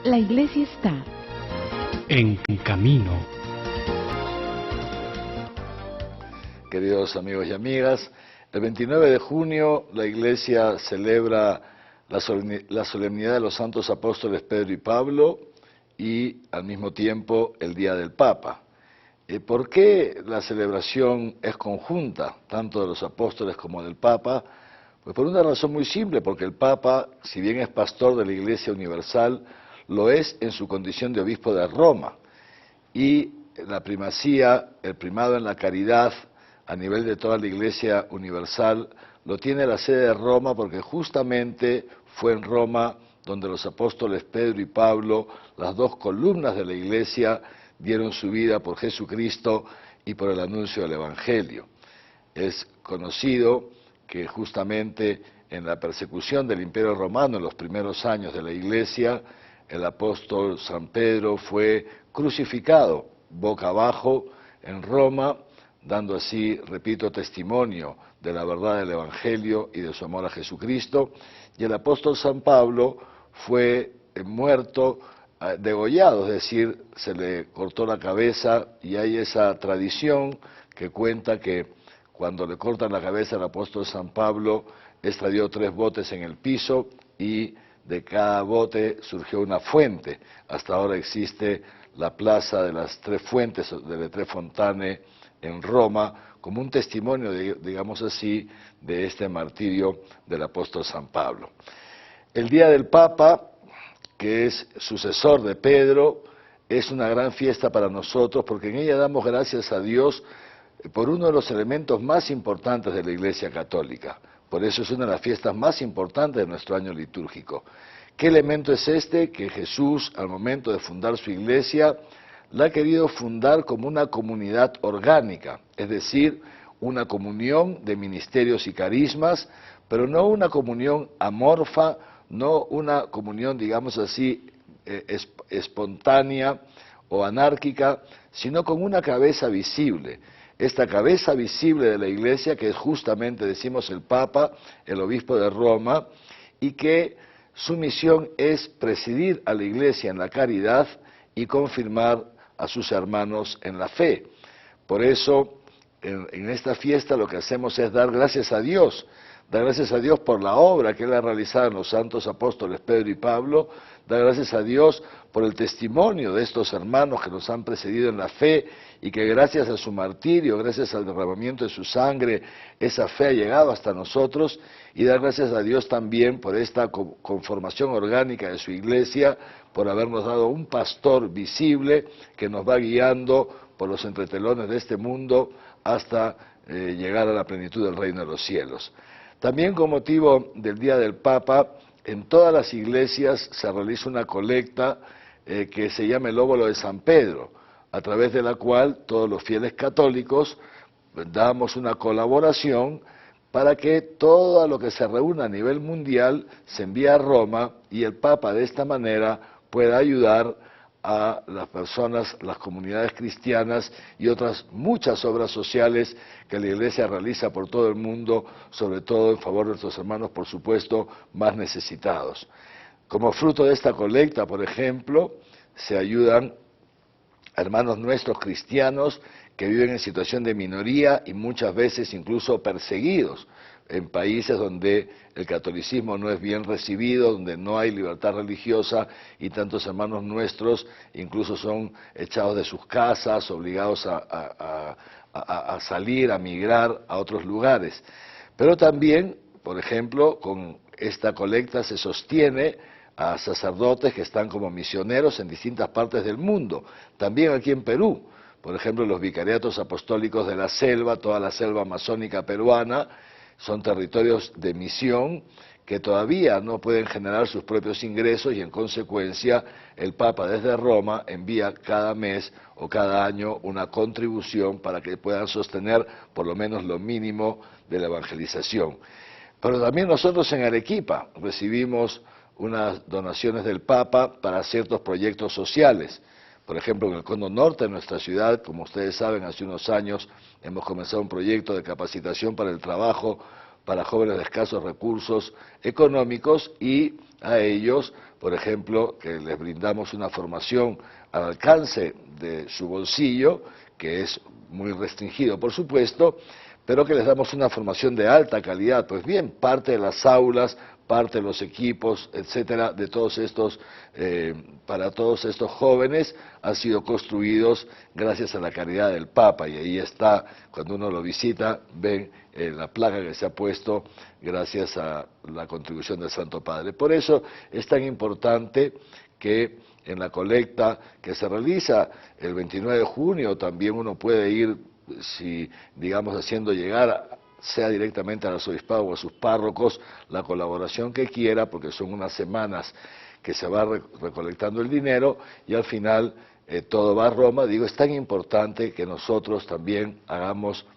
La Iglesia está en camino. Queridos amigos y amigas, el 29 de junio la Iglesia celebra la solemnidad de los santos apóstoles Pedro y Pablo y al mismo tiempo el Día del Papa. ¿Por qué la celebración es conjunta, tanto de los apóstoles como del Papa? Pues por una razón muy simple, porque el Papa, si bien es pastor de la Iglesia Universal, lo es en su condición de obispo de Roma. Y la primacía, el primado en la caridad a nivel de toda la Iglesia Universal, lo tiene la sede de Roma porque justamente fue en Roma donde los apóstoles Pedro y Pablo, las dos columnas de la Iglesia, dieron su vida por Jesucristo y por el anuncio del Evangelio. Es conocido que justamente en la persecución del Imperio Romano en los primeros años de la Iglesia, el apóstol San Pedro fue crucificado boca abajo en Roma, dando así, repito, testimonio de la verdad del Evangelio y de su amor a Jesucristo, y el apóstol San Pablo fue muerto, degollado, es decir, se le cortó la cabeza, y hay esa tradición que cuenta que cuando le cortan la cabeza al apóstol San Pablo, extravió 3 botes en el piso y de cada bote surgió una fuente. Hasta ahora existe la plaza de las 3 fuentes, de le Tre Fontane, en Roma, como un testimonio, digamos así, de este martirio del apóstol San Pablo. El Día del Papa, que es sucesor de Pedro, es una gran fiesta para nosotros porque en ella damos gracias a Dios por uno de los elementos más importantes de la Iglesia Católica. Por eso es una de las fiestas más importantes de nuestro año litúrgico. ¿Qué elemento es este? Que Jesús, al momento de fundar su Iglesia, la ha querido fundar como una comunidad orgánica, es decir, una comunión de ministerios y carismas, pero no una comunión amorfa, no una comunión, digamos así, espontánea o anárquica, sino con una cabeza visible. Esta cabeza visible de la Iglesia, que es justamente, decimos, el Papa, el obispo de Roma, y que su misión es presidir a la Iglesia en la caridad y confirmar a sus hermanos en la fe. Por eso, en esta fiesta lo que hacemos es dar gracias a Dios por la obra que Él ha realizado en los santos apóstoles Pedro y Pablo, dar gracias a Dios por el testimonio de estos hermanos que nos han precedido en la fe y que gracias a su martirio, gracias al derramamiento de su sangre, esa fe ha llegado hasta nosotros, y dar gracias a Dios también por esta conformación orgánica de su Iglesia, por habernos dado un pastor visible que nos va guiando por los entretelones de este mundo hasta llegar a la plenitud del reino de los cielos. También con motivo del Día del Papa, en todas las iglesias se realiza una colecta que se llama el óbolo de San Pedro, a través de la cual todos los fieles católicos damos una colaboración para que todo lo que se reúna a nivel mundial se envíe a Roma y el Papa de esta manera pueda ayudar a las personas, las comunidades cristianas y otras muchas obras sociales que la Iglesia realiza por todo el mundo, sobre todo en favor de nuestros hermanos, por supuesto, más necesitados. Como fruto de esta colecta, por ejemplo, se ayudan a hermanos nuestros cristianos que viven en situación de minoría y muchas veces incluso perseguidos en países donde el catolicismo no es bien recibido, donde no hay libertad religiosa, y tantos hermanos nuestros incluso son echados de sus casas, obligados a salir, a migrar a otros lugares. Pero también, por ejemplo, con esta colecta se sostiene a sacerdotes que están como misioneros en distintas partes del mundo, también aquí en Perú. Por ejemplo, los vicariatos apostólicos de la selva, toda la selva amazónica peruana, son territorios de misión que todavía no pueden generar sus propios ingresos, y en consecuencia el Papa desde Roma envía cada mes o cada año una contribución para que puedan sostener por lo menos lo mínimo de la evangelización. Pero también nosotros en Arequipa recibimos unas donaciones del Papa para ciertos proyectos sociales. Por ejemplo, en el cono norte de nuestra ciudad, como ustedes saben, hace unos años hemos comenzado un proyecto de capacitación para el trabajo para jóvenes de escasos recursos económicos y a ellos, por ejemplo, que les brindamos una formación al alcance de su bolsillo, que es muy restringido, por supuesto, pero que les damos una formación de alta calidad. Pues bien, parte de las aulas, parte de los equipos, etcétera, de todos estos, para todos estos jóvenes han sido construidos gracias a la caridad del Papa, y ahí está, cuando uno lo visita, ven la placa que se ha puesto gracias a la contribución del Santo Padre. Por eso es tan importante que en la colecta que se realiza el 29 de junio también uno puede ir, si digamos haciendo llegar, sea directamente al arzobispado o a sus párrocos, la colaboración que quiera, porque son unas semanas que se va recolectando el dinero y al final todo va a Roma. Digo, es tan importante que nosotros también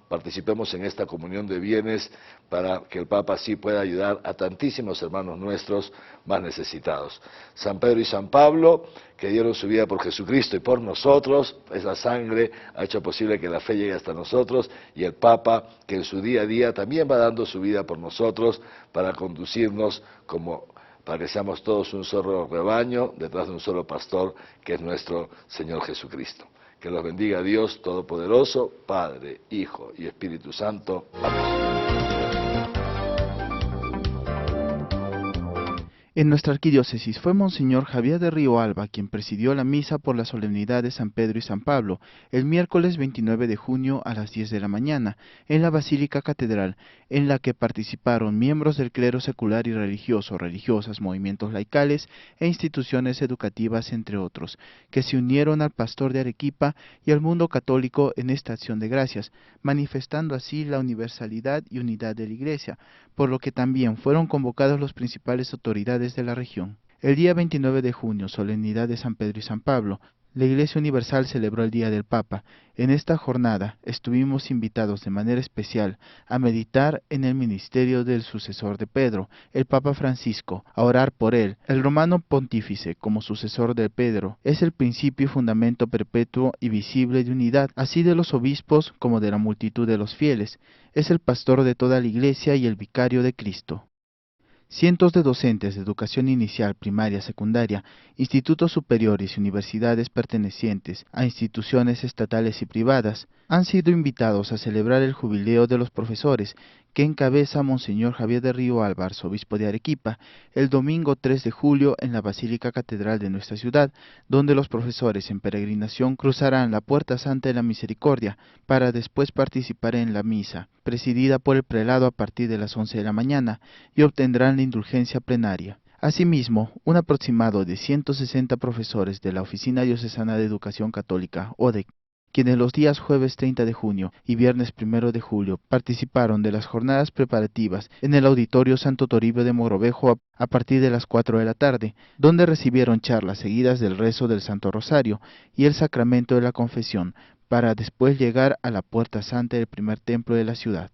participemos en esta comunión de bienes para que el Papa así pueda ayudar a tantísimos hermanos nuestros más necesitados. San Pedro y San Pablo, que dieron su vida por Jesucristo y por nosotros, esa sangre ha hecho posible que la fe llegue hasta nosotros, y el Papa, que en su día a día también va dando su vida por nosotros para conducirnos para que seamos todos un solo rebaño detrás de un solo pastor, que es nuestro Señor Jesucristo. Que los bendiga Dios Todopoderoso, Padre, Hijo y Espíritu Santo. Amén. En nuestra arquidiócesis fue Monseñor Javier de Río Alba quien presidió la misa por la solemnidad de San Pedro y San Pablo, el miércoles 29 de junio a las 10 de la mañana, en la Basílica Catedral, en la que participaron miembros del clero secular y religioso, religiosas, movimientos laicales e instituciones educativas, entre otros, que se unieron al pastor de Arequipa y al mundo católico en esta acción de gracias, manifestando así la universalidad y unidad de la Iglesia, por lo que también fueron convocados los principales autoridades de la región. El día 29 de junio, solemnidad de San Pedro y San Pablo, la Iglesia Universal celebró el Día del Papa. En esta jornada estuvimos invitados de manera especial a meditar en el ministerio del sucesor de Pedro, el Papa Francisco, a orar por él. El romano pontífice, como sucesor de Pedro, es el principio y fundamento perpetuo y visible de unidad, así de los obispos como de la multitud de los fieles. Es el pastor de toda la Iglesia y el vicario de Cristo. Cientos de docentes de educación inicial, primaria, secundaria, institutos superiores y universidades pertenecientes a instituciones estatales y privadas han sido invitados a celebrar el jubileo de los profesores que encabeza Monseñor Javier de Río Alba, arzobispo de Arequipa, el domingo 3 de julio en la Basílica Catedral de nuestra ciudad, donde los profesores en peregrinación cruzarán la Puerta Santa de la Misericordia para después participar en la misa, presidida por el prelado a partir de las 11 de la mañana, y obtendrán la indulgencia plenaria. Asimismo, un aproximado de 160 profesores de la Oficina Diocesana de Educación Católica, ODEC, quienes los días jueves 30 de junio y viernes 1 de julio participaron de las jornadas preparativas en el Auditorio Santo Toribio de Mogrovejo a partir de las 4 de la tarde, donde recibieron charlas seguidas del rezo del Santo Rosario y el sacramento de la confesión, para después llegar a la Puerta Santa del primer templo de la ciudad.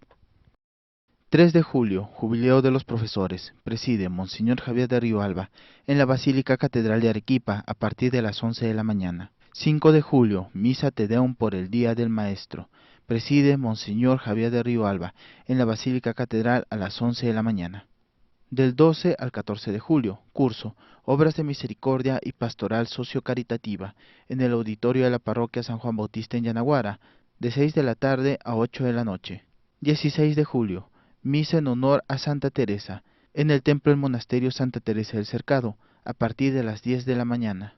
3 de julio, jubileo de los profesores, preside Monseñor Javier de Río Alba, en la Basílica Catedral de Arequipa a partir de las 11 de la mañana. 5 de julio, misa Te Deum por el Día del Maestro, preside Monseñor Javier de Río Alba, en la Basílica Catedral a las 11 de la mañana. Del 12 al 14 de julio, curso, Obras de Misericordia y Pastoral Socio-Caritativa, en el auditorio de la Parroquia San Juan Bautista en Yanaguara, de 6 de la tarde a 8 de la noche. 16 de julio, misa en honor a Santa Teresa, en el templo del Monasterio Santa Teresa del Cercado, a partir de las 10 de la mañana.